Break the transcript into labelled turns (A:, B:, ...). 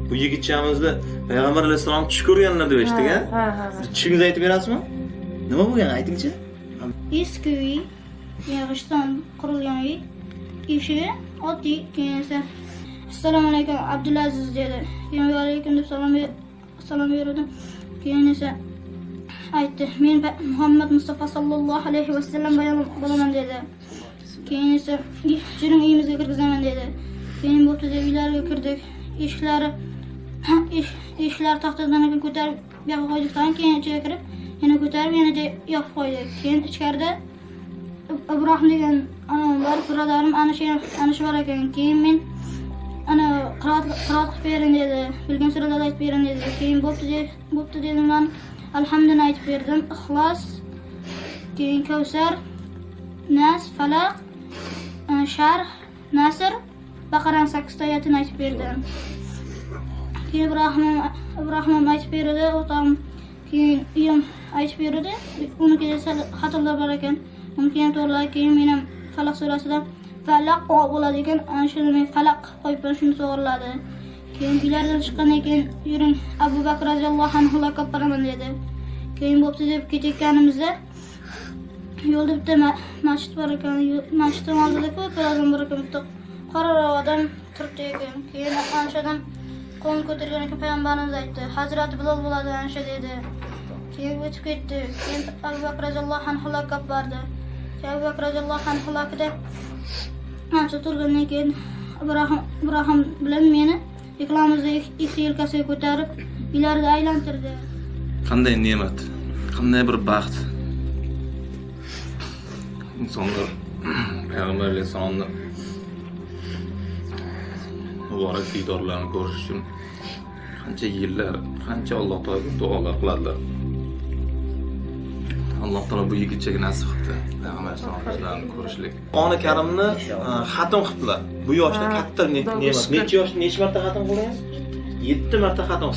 A: Bu yigitchamizni Payg'ambar alayhisalom tush ko'rganlar deb eshitdik-a?
B: Ha.
A: Tushingizni aytib berasizmi? Nima bo'lgan, aytingchi?
C: Eski uy, yog'ochdan qurilgan uy. Eshigi oddiy, keyin esa assalomu alaykum Abdulaziz dedi. Keyin va alaykum deb salom berdim. Keyin esa aytdi, men Muhammad Mustafa sallallohu alayhi vasallam bo'laman dedi. Keyin esa jiring uyimizga kirgizaman dedi. Keyin bo'pti deb uylarga kirdik. Eshiklar taxtadan ko'tarib yoqib qo'ydikdan keyin ichiga kirib, yana ko'tarib yana yopib qo'ydik. Keyin ichkarida Ibrohim degan anam bor, birodarim ana shu bor ekan. Keyin men ana qiroat qilib bering dedi. Bilgan suralarni aytib bering dedi. Keyin bo'pti dedim men alhamdulillah aytib berdim. Ixlos, keyin Kavsar, Nas, Falaq, Sharh, Nasr, Baqaraning 8 ta oyatini aytib berdim. Keyin Ibrohim aytib berdi, o'tam keyin uyim aytib berdi. Uniki esa xatolar bor ekan. Uniki ham to'g'ri, keyin men ham Falaq surasidan Falaq bo'ladi ekan, ana shuni men Falaq qo'yib shuni to'g'riladi. Keyin uylardan chiqqandan keyin yuring Abu Bakr roziyallohu anhu laqab beraman dedi. Keyin bo'pti deb ketayotganimizda yo'lda bitta masjid bor ekan. Masjidning oldida ko'p odam bor ekan. Bitta qora odam turibdi ekan. Keyin ana shu odam qo'l ko'targan ekan, payg'ambarimiz aytdi, Hazrati Bilol bo'ladi ana shu dedi. Keyin o'tib ketdi. Keyin Abu Bakr roziyallohu anhu laqab berdi. Abu Bakr roziyallohu anhu laqida ancha turgandan keyin Ibrohim bilan meni ikkalamizni ikki yelkasiga ko'tarib uylarida aylantirdi.
A: Qanday ne'mat, qanday bir baxt. İnsanlar Payg'ambar alayhisalomni muborak diydorlarini ko'rish uchun qancha yillar, qancha Alloh taologa duolar qiladilar. Alloh taolo bu yigitchaga nasib qildi. Payg'ambar alayhisalomni ko'rishlik. Qur'oni Karimni xatm qildilar. Bu yoshda katta ne'mat. Necha marta xatm qilgan? 7 marta xatm.